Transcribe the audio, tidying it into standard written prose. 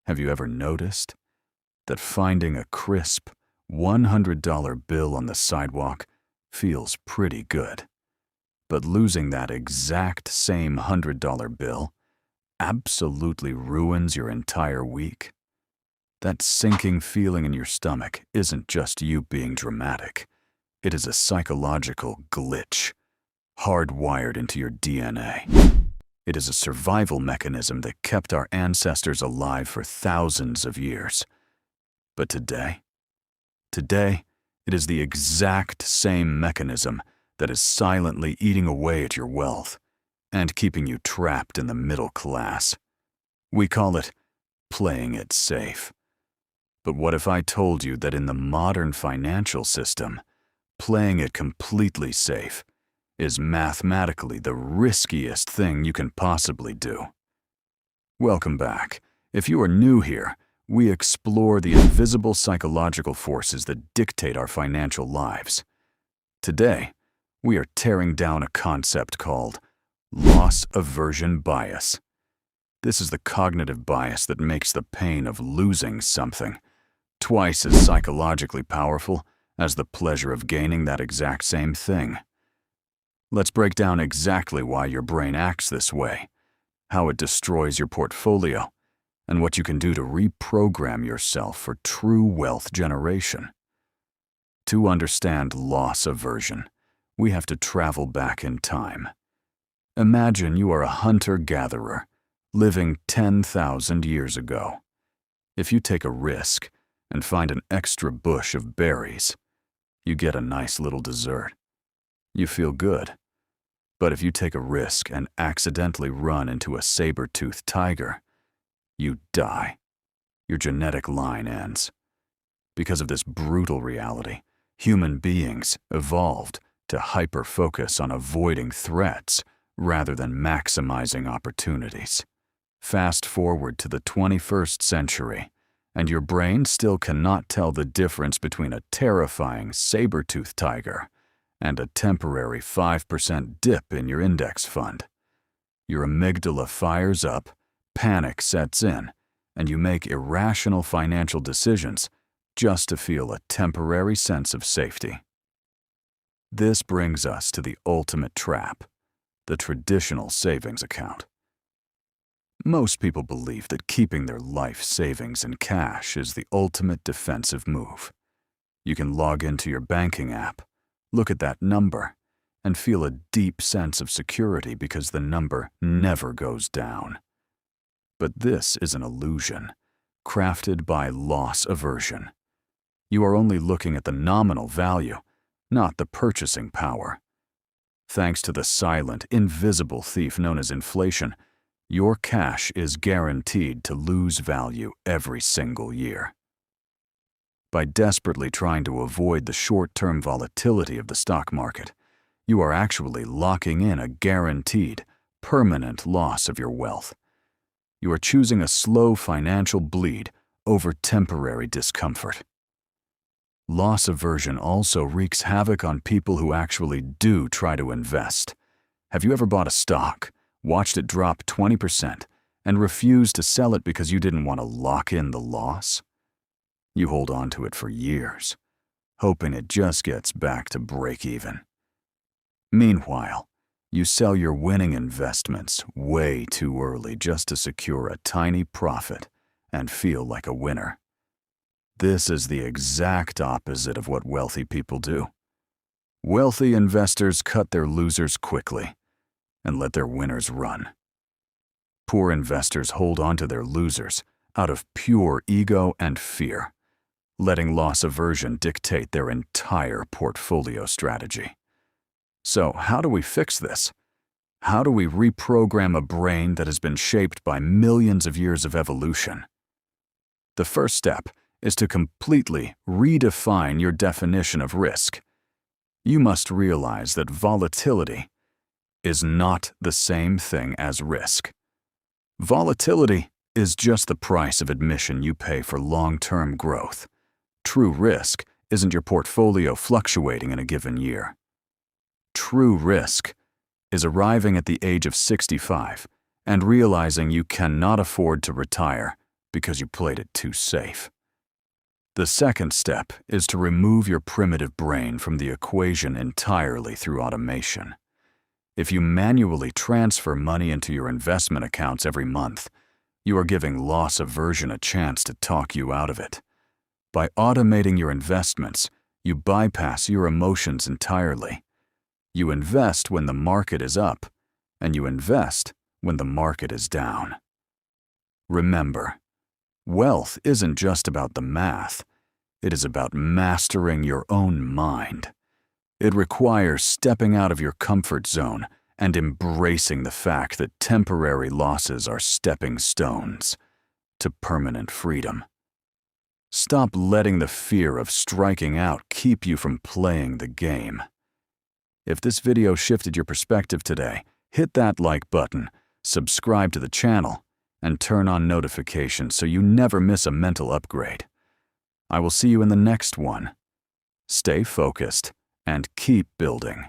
Have you ever noticed that finding a crisp $100 bill on the sidewalk feels pretty good, but losing that exact same $100 bill absolutely ruins your entire week? That sinking feeling in your stomach isn't just you being dramatic. It is a psychological glitch, hardwired into your DNA. It is a survival mechanism that kept our ancestors alive for thousands of years. But today, it is the exact same mechanism that is silently eating away at your wealth and keeping you trapped in the middle class. We call it playing it safe. But what if I told you that in the modern financial system, playing it completely safe is mathematically the riskiest thing you can possibly do? Welcome back. If you are new here, we explore the invisible psychological forces that dictate our financial lives. Today, we are tearing down a concept called loss aversion bias. This is the cognitive bias that makes the pain of losing something twice as psychologically powerful as the pleasure of gaining that exact same thing. Let's break down exactly why your brain acts this way, how it destroys your portfolio, and what you can do to reprogram yourself for true wealth generation. To understand loss aversion, we have to travel back in time. Imagine you are a hunter-gatherer living 10,000 years ago. If you take a risk and find an extra bush of berries, you get a nice little dessert. You feel good. But if you take a risk and accidentally run into a saber-toothed tiger, you die. Your genetic line ends. Because of this brutal reality, human beings evolved to hyper-focus on avoiding threats rather than maximizing opportunities. Fast forward to the 21st century, and your brain still cannot tell the difference between a terrifying saber-toothed tiger and a temporary 5% dip in your index fund. Your amygdala fires up, panic sets in, and you make irrational financial decisions just to feel a temporary sense of safety. This brings us to the ultimate trap, the traditional savings account. Most people believe that keeping their life savings in cash is the ultimate defensive move. You can log into your banking app, look at that number, and feel a deep sense of security because the number never goes down. But this is an illusion, crafted by loss aversion. You are only looking at the nominal value, not the purchasing power. Thanks to the silent, invisible thief known as inflation, your cash is guaranteed to lose value every single year. By desperately trying to avoid the short-term volatility of the stock market, you are actually locking in a guaranteed, permanent loss of your wealth. You are choosing a slow financial bleed over temporary discomfort. Loss aversion also wreaks havoc on people who actually do try to invest. Have you ever bought a stock, watched it drop 20%, and refused to sell it because you didn't want to lock in the loss? You hold on to it for years, hoping it just gets back to break even. Meanwhile, you sell your winning investments way too early just to secure a tiny profit and feel like a winner. This is the exact opposite of what wealthy people do. Wealthy investors cut their losers quickly and let their winners run. Poor investors hold on to their losers out of pure ego and fear, letting loss aversion dictate their entire portfolio strategy. So, how do we fix this? How do we reprogram a brain that has been shaped by millions of years of evolution? The first step is to completely redefine your definition of risk. You must realize that volatility is not the same thing as risk. Volatility is just the price of admission you pay for long-term growth. True risk isn't your portfolio fluctuating in a given year. True risk is arriving at the age of 65 and realizing you cannot afford to retire because you played it too safe. The second step is to remove your primitive brain from the equation entirely through automation. If you manually transfer money into your investment accounts every month, you are giving loss aversion a chance to talk you out of it. By automating your investments, you bypass your emotions entirely. You invest when the market is up, and you invest when the market is down. Remember, wealth isn't just about the math. It is about mastering your own mind. It requires stepping out of your comfort zone and embracing the fact that temporary losses are stepping stones to permanent freedom. Stop letting the fear of striking out keep you from playing the game. If this video shifted your perspective today, hit that like button, subscribe to the channel, and turn on notifications so you never miss a mental upgrade. I will see you in the next one. Stay focused and keep building.